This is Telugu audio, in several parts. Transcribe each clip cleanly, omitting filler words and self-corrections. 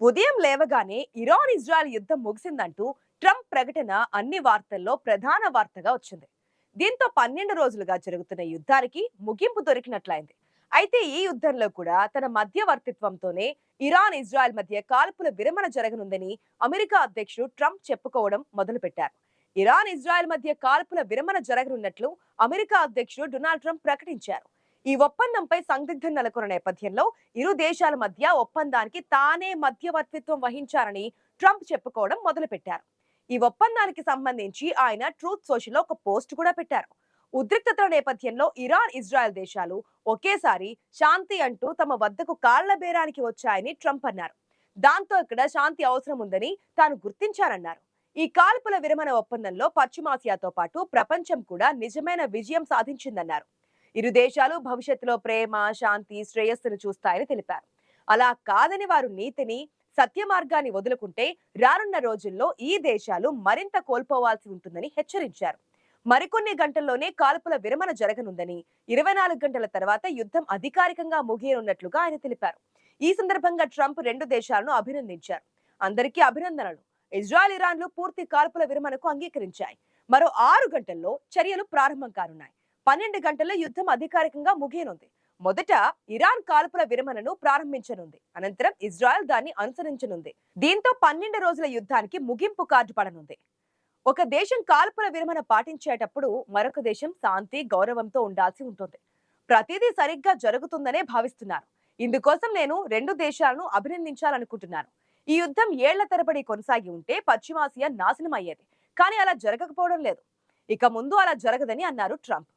ఉదయం లేవగానే ఇరాన్ ఇజ్రాయెల్ యుద్ధం ముగిసిందంటూ ట్రంప్ ప్రకటన అన్ని వార్తల్లో ప్రధాన వార్తగా వచ్చింది. దీంతో 12 రోజులుగా జరుగుతున్న యుద్ధానికి ముగింపు దొరికినట్లయింది. అయితే ఈ యుద్ధంలో కూడా తన మధ్యవర్తిత్వంతోనే ఇరాన్ ఇజ్రాయెల్ మధ్య కాల్పుల విరమణ జరగనుందని అమెరికా అధ్యక్షుడు ట్రంప్ చెప్పుకోవడం మొదలుపెట్టారు. ఇరాన్ ఇజ్రాయెల్ మధ్య కాల్పుల విరమణ జరగనున్నట్లు అమెరికా అధ్యక్షుడు డొనాల్డ్ ట్రంప్ ప్రకటించారు. ఈ ఒప్పందంపై సందిగ్ధం నెలకొన్న నేపథ్యంలో ఇరు దేశాల మధ్య ఒప్పందానికి తానే మధ్యవర్తిత్వం వహించారని ట్రంప్ చెప్పుకోవడం మొదలుపెట్టారు. ఈ ఒప్పందానికి సంబంధించి ఆయన ట్రూత్ సోషల్లో ఒక పోస్ట్ కూడా పెట్టారు. ఉద్రిక్తతల నేపథ్యంలో ఇరాన్ ఇజ్రాయెల్ దేశాలు ఒకేసారి శాంతి అంటూ తమ వద్దకు కాళ్ల బేరానికి వచ్చాయని ట్రంప్ అన్నారు. దాంతో ఇక్కడ శాంతి అవసరం ఉందని తాను గుర్తించారన్నారు. ఈ కాల్పుల విరమణ ఒప్పందంలో పశ్చిమాసియాతో పాటు ప్రపంచం కూడా నిజమైన విజయం సాధించిందన్నారు. ఇరు దేశాలు భవిష్యత్తులో ప్రేమ, శాంతి, శ్రేయస్సును చూస్తాయని తెలిపారు. అలా కాదని వారు నీతిని, సత్య మార్గాన్ని వదులుకుంటే రానున్న రోజుల్లో ఈ దేశాలు మరింత కోల్పోవాల్సి ఉంటుందని హెచ్చరించారు. మరికొన్ని గంటల్లోనే కాల్పుల విరమణ జరగనుందని, 24 గంటల తర్వాత యుద్ధం అధికారికంగా ముగియనున్నట్లుగా ఆయన తెలిపారు. ఈ సందర్భంగా ట్రంప్ రెండు దేశాలను అభినందించారు. అందరికీ అభినందనలు. ఇజ్రాయెల్, ఇరాన్లు పూర్తి కాల్పుల విరమణకు అంగీకరించాయి. మరో 6 గంటల్లో చర్యలు ప్రారంభం కానున్నాయి. 12 గంటల్లో యుద్ధం అధికారికంగా ముగియనుంది. మొదట ఇరాన్ కాల్పుల విరమణను ప్రారంభించనుంది. అనంతరం ఇజ్రాయెల్ దాన్ని అనుసరించనుంది. దీంతో 12 రోజుల యుద్ధానికి ముగింపు కార్డు పడనుంది. ఒక దేశం కాల్పుల విరమణ పాటించేటప్పుడు మరొక దేశం శాంతి, గౌరవంతో ఉండాల్సి ఉంటుంది. ప్రతిదీ సరిగ్గా జరుగుతుందనే భావిస్తున్నారు. ఇందుకోసం నేను రెండు దేశాలను అభినందించాలనుకుంటున్నాను. ఈ యుద్ధం ఏళ్ల తరబడి కొనసాగి ఉంటే పశ్చిమాసియా నాశనం అయ్యేది. కానీ అలా జరగకపోవడం లేదు. ఇక ముందు అలా జరగదని అన్నారు ట్రంప్.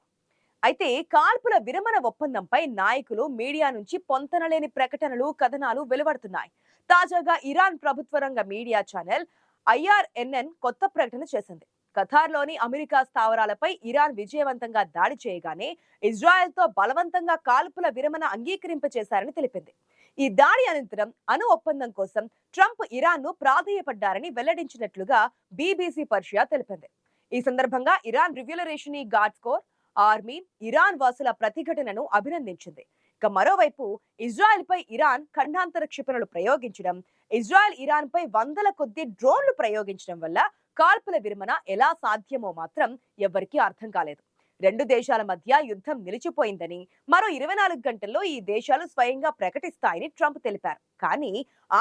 అయితే కాల్పుల విరమణ ఒప్పందంపై నాయకులు, మీడియా నుంచి పొంతనలేని ప్రకటనలు, కథనాలు వెలువడుతున్నాయి. తాజాగా ఇరాన్ ప్రభుత్వ రంగ మీడియా ఛానల్ IRNN కొత్త ప్రకటన చేసింది. ఖతార్లోని అమెరికా స్థావరాలపై ఇరాన్ విజయవంతంగా దాడి చేయగానే ఇజ్రాయెల్తో బలవంతంగా కాల్పుల విరమణ అంగీకరింపచేశారని తెలిపింది. ఈ దాడి అనంతరం అణు ఒప్పందం కోసం ట్రంప్ ఇరాన్ను ప్రాధేయపడ్డారని వెల్లడించినట్లుగా BBC పర్షియా తెలిపింది. ఈ సందర్భంగా Iran revolutionary guards corps army Iran వాసుల ప్రతిఘటనను అభినందించింది. ఇక మరోవైపు ఇజ్రాయెల్ పై ఇరాన్ ఖండాంతర క్షిపణులు ప్రయోగించడం, ఇజ్రాయెల్ ఇరాన్ పై వందల కొద్ది డ్రోన్లు ప్రయోగించడం వల్ల కాల్పుల విరమణ ఎలా సాధ్యమో మాత్రం ఎవ్వరికీ అర్థం కాలేదు. రెండు దేశాల మధ్య యుద్ధం నిలిచిపోయిందని, మరో 24 గంటల్లో ఈ దేశాలు స్వయంగా ప్రకటిస్తాయని ట్రంప్ తెలిపారు. కానీ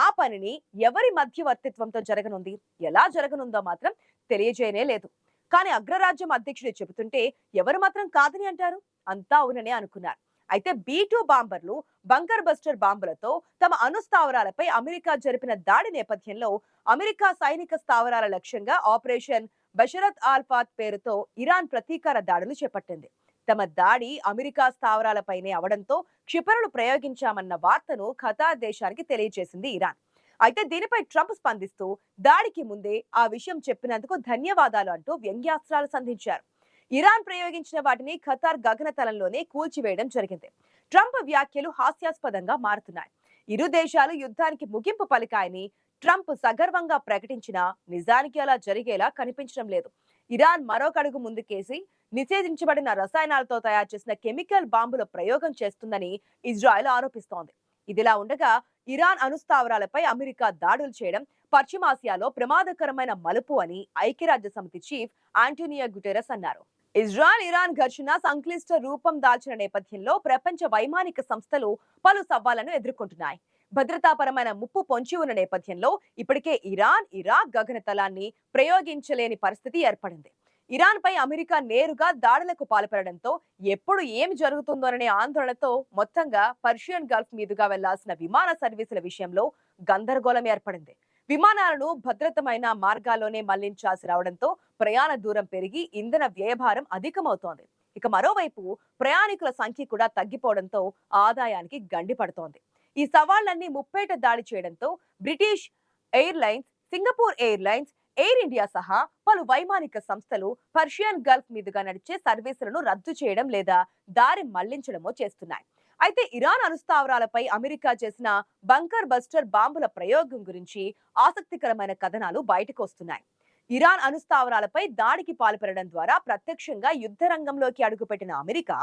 ఆ పనిని ఎవరి మధ్యవర్తిత్వంతో జరగనుంది, ఎలా జరగనుందో మాత్రం తెలియజేయనే లేదు. కానీ అగ్రరాజ్యం అధ్యక్షుడు చెబుతుంటే ఎవరు మాత్రం కాదని అంటారు? అంతా అవుననే అనుకున్నారు. అయితే B-2 బాంబర్లు, బంకర్ బస్టర్ బాంబులతో తమ అణు స్థావరాలపై అమెరికా జరిపిన దాడి నేపథ్యంలో అమెరికా సైనిక స్థావరాల లక్ష్యంగా ఆపరేషన్ బషరత్ ఆల్-ఫాత్ పేరుతో ఇరాన్ ప్రతీకార దాడులు చేపట్టింది. తమ దాడి అమెరికా స్థావరాలపైనే అవడంతో క్షిపణులు ప్రయోగించామన్న వార్తను ఖతార్ దేశానికి తెలియజేసింది ఇరాన్. అయితే దీనిపై ట్రంప్ స్పందిస్తూ దాడికి ముందే ఆ విషయం చెప్పినందుకు ధన్యవాదాలు అంటూ వ్యంగ్యాస్త్రాలు సంధించారు. ఇరాన్ ప్రయోగించిన వాటిని ఖతార్ గగనతలంలోనే కూల్చివేయడం జరిగింది. ట్రంప్ వ్యాఖ్యలు హాస్యాస్పదంగా మారుతున్నాయి. ఇరు దేశాలు యుద్ధానికి ముగింపు పలికాయని ట్రంప్ సగర్వంగా ప్రకటించినా నిజానికి అలా జరిగేలా కనిపించడం లేదు. ఇరాన్ మరొక అడుగు ముందుకేసి నిషేధించబడిన రసాయనాలతో తయారు చేసిన కెమికల్ బాంబుల ప్రయోగం చేస్తుందని ఇజ్రాయెల్ ఆరోపిస్తోంది. ఇదిలా ఉండగా ఇరాన్ అణుస్థావరాలపై అమెరికా దాడులు చేయడం పశ్చిమాసియాలో ప్రమాదకరమైన మలుపు అని ఐక్యరాజ్య సమితి చీఫ్ ఆంటోనియో గుటెరస్ అన్నారు. ఇజ్రాయెల్ ఇరాన్ ఘర్షణ సంక్లిష్ట రూపం దాల్చిన నేపథ్యంలో ప్రపంచ వైమానిక సంస్థలు పలు సవాళ్లను ఎదుర్కొంటున్నాయి. భద్రతాపరమైన ముప్పు పొంచి ఉన్న నేపథ్యంలో ఇప్పటికే ఇరాన్, ఇరాక్ గగనతలాన్ని ప్రయోగించలేని పరిస్థితి ఏర్పడింది. ఇరాన్ పై అమెరికా నేరుగా దాడులకు పాల్పడడంతో ఎప్పుడు ఏమి జరుగుతుందోననే ఆందోళనతో మొత్తంగా పర్షియన్ గల్ఫ్ మీదుగా వెళ్లాల్సిన విమాన సర్వీసుల విషయంలో గందరగోళం ఏర్పడింది. విమానాలను భద్రతమైన మార్గాల్లోనే మళ్లించాల్సి రావడంతో ప్రయాణ దూరం పెరిగి ఇంధన వ్యయభారం అధికమవుతోంది. ఇక మరోవైపు ప్రయాణికుల సంఖ్య కూడా తగ్గిపోవడంతో ఆదాయానికి గండి పడుతోంది. ఈ సవాళ్లన్నీ ముప్పేట దాడి చేయడంతో British airlines, Singapore airlines, air India సహా పలు వైమానిక సంస్థలు పర్షియన్ గల్ఫ్ మీదుగా నడిచే సర్వీసులను రద్దు చేయడం లేదా దారి మళ్లించడమో చేస్తున్నాయి. అయితే ఇరాన్ అణుస్థావరాలపై అమెరికా చేసిన బంకర్ బస్టర్ బాంబుల ప్రయోగం గురించి ఆసక్తికరమైన కథనాలు బయటకు వస్తున్నాయి. ఇరాన్ అణుస్థావరాలపై దాడికి పాల్పడడం ద్వారా ప్రత్యక్షంగా యుద్ధ రంగంలోకి అడుగుపెట్టిన అమెరికా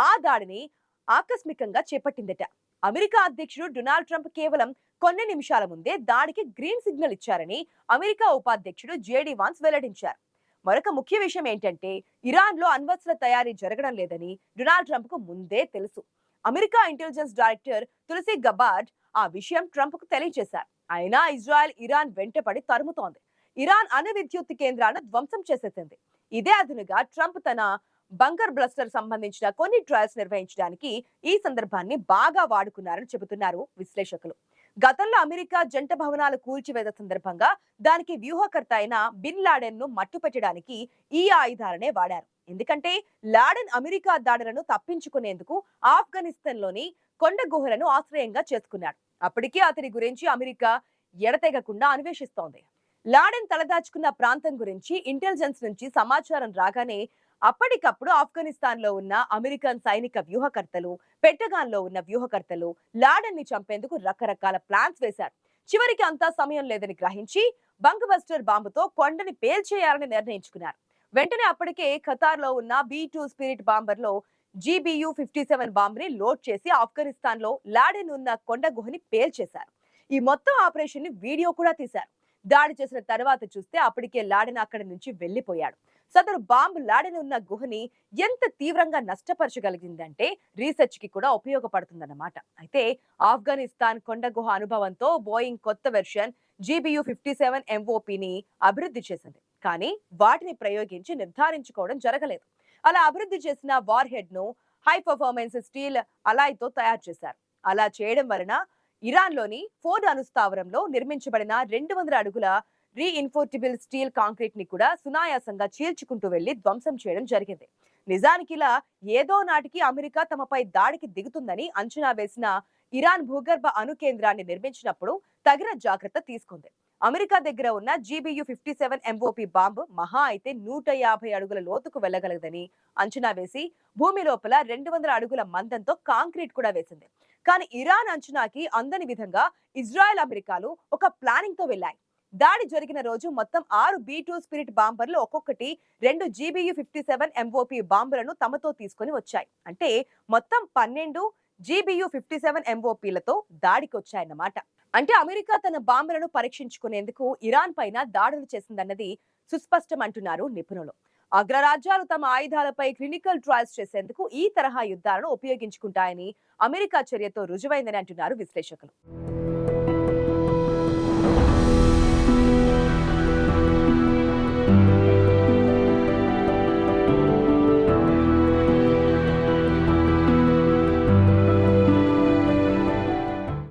ఆ దాడిని ఆకస్మికంగా చేపట్టిందట. అమెరికా అధ్యక్షుడు డొనాల్డ్ ట్రంప్ కేవలం కొన్ని నిమిషాల ముందే దాడికి గ్రీన్ సిగ్నల్ ఇచ్చారని అమెరికా ఉపాధ్యక్షుడు జేడీ వాన్స్ వెల్లడించారు. మరొక ముఖ్య విషయం ఏంటంటే ఇరాన్ లో అణ్వస్త్ర తయారీ జరగడం లేదని డొనాల్డ్ ట్రంప్ కు ముందే తెలుసు. America intelligence director Tulsi Gabbard ఆ విషయం ట్రంప్ కు తెలియజేశారు. అయినా ఇజ్రాయెల్ ఇరాన్ వెంటపడి తరుముతోంది. ఇరాన్ అణు విద్యుత్ కేంద్రాలను ధ్వంసం చేసేసింది. ఇదే అదునుగా ట్రంప్ తన బంకర్ బ్లస్టర్ సంబంధించిన కొన్ని ట్రయల్స్ నిర్వహించడానికి ఈ సందర్భాన్ని బాగా వాడుకున్నారని చెబుతున్నారు విశ్లేషకులు. గతంలో అమెరికా జంట భవనాలు కూల్చివేత సందర్భంగా దానికి వ్యూహకర్త అయిన బిన్ లాడెన్ ను మట్టుపెట్టడానికి ఈ ఆయుధాలనే వాడారు. ఎందుకంటే లాడెన్ అమెరికా దాడులను తప్పించుకునేందుకు ఆఫ్ఘనిస్తాన్ లోని కొండ గుహలను ఆశ్రయంగా చేసుకున్నాడు. అప్పటికే అతని గురించి అమెరికా ఎడతెగకుండా అన్వేషిస్తోంది. లాడెన్ తలదాచుకున్న ప్రాంతం గురించి ఇంటెలిజెన్స్ నుంచి సమాచారం రాగానే అప్పటికప్పుడు ఆఫ్ఘనిస్తాన్ లో ఉన్న అమెరికన్ సైనిక వ్యూహకర్తలు, పెంటగాన్ లో ఉన్న వ్యూహకర్తలు లాడెన్ ని చంపేందుకు రకరకాల ప్లాన్స్ వేశారు. చివరికి అంతా సమయం లేదని గ్రహించి బంక్ బస్టర్ బాంబుతో కొండని పేల్చేయాలని నిర్ణయించుకున్నారు. వెంటనే అప్పటికే ఖతార్ లో ఉన్న B-2 స్పిరిట్ బాంబర్ లో GBU-57 బాంబుని లోడ్ చేసి ఆఫ్ఘనిస్తాన్ లో లాడెన్ ఉన్న కొండ గుహని పేల్చేశారు. ఈ మొత్తం ఆపరేషన్ ని వీడియో కూడా తీశారు. దాడి చేసిన తర్వాత చూస్తే అప్పటికే లాడెన్ అక్కడి నుంచి వెళ్లిపోయాడు. సదరు బాంబు లాడెన్ ఉన్న గుహని ఎంత తీవ్రంగా నష్టపరచగలిగిందంటే రీసెర్చ్ కి కూడా ఉపయోగపడుతుందన్నమాట. అయితే ఆఫ్ఘనిస్తాన్ కొండ గుహ అనుభవంతో బోయింగ్ కొత్త వెర్షన్ GBU-57 MOPని అభివృద్ధి చేసింది. కానీ వాటిని ప్రయోగించి నిర్ధారించుకోవడం జరగలేదు. అలా అభివృద్ధి చేసిన వార్ హెడ్ ను హై పర్ఫార్మెన్స్ స్టీల్ అలాయ్తో తయారు చేశారు. అలా చేయడం వలన ఇరాన్ లోని ఫోర్డ్ అణుస్థావరంలో నిర్మించబడిన 200 అడుగుల రీఇన్ఫోర్టబుల్ స్టీల్ కాంక్రీట్ ని కూడా సునాయాసంగా చీల్చుకుంటూ వెళ్లి ధ్వంసం చేయడం జరిగింది. నిజానికి ఇలా ఏదో నాటికి అమెరికా తమపై దాడికి దిగుతుందని అంచనా వేసిన ఇరాన్ భూగర్భ అణు కేంద్రాన్ని నిర్మించినప్పుడు తగిన జాగ్రత్త తీసుకుంది. అమెరికా దగ్గర ఉన్న GBU-57 MOP బాంబు మహా అయితే 150 అడుగుల లోతుకు వెళ్లగలదని అంచనా వేసి భూమి లోపల 200 అడుగుల మందంతో కాంక్రీట్ కూడా వేసింది. కానీ ఇరాన్ అంచనాకి అందని విధంగా ఇజ్రాయెల్ అమెరికాలు ఒక ప్లానింగ్ తో వెళ్లాయి. దాడి జరిగిన రోజు మొత్తం 6 B-2 స్పిరిట్ బాంబర్లు ఒక్కొక్కటి 2 GBU-57 MOP బాంబులను తమతో తీసుకొని వచ్చాయి. అంటే మొత్తం 12 GBU-57 MOPలతో దాడికి వచ్చాయన్నమాట. అంటే అమెరికా తన బాంబులను పరీక్షించుకునేందుకు ఇరాన్ పైన దాడులు చేసిందన్నది సుస్పష్టం అంటున్నారు నిపుణులు. అగ్రరాజ్యాలు తమ ఆయుధాలపై క్లినికల్ ట్రయల్స్ చేసేందుకు ఈ తరహా యుద్ధాలను ఉపయోగించుకుంటాయని అమెరికా చర్యతో రుజువైందని అంటున్నారు విశ్లేషకులు.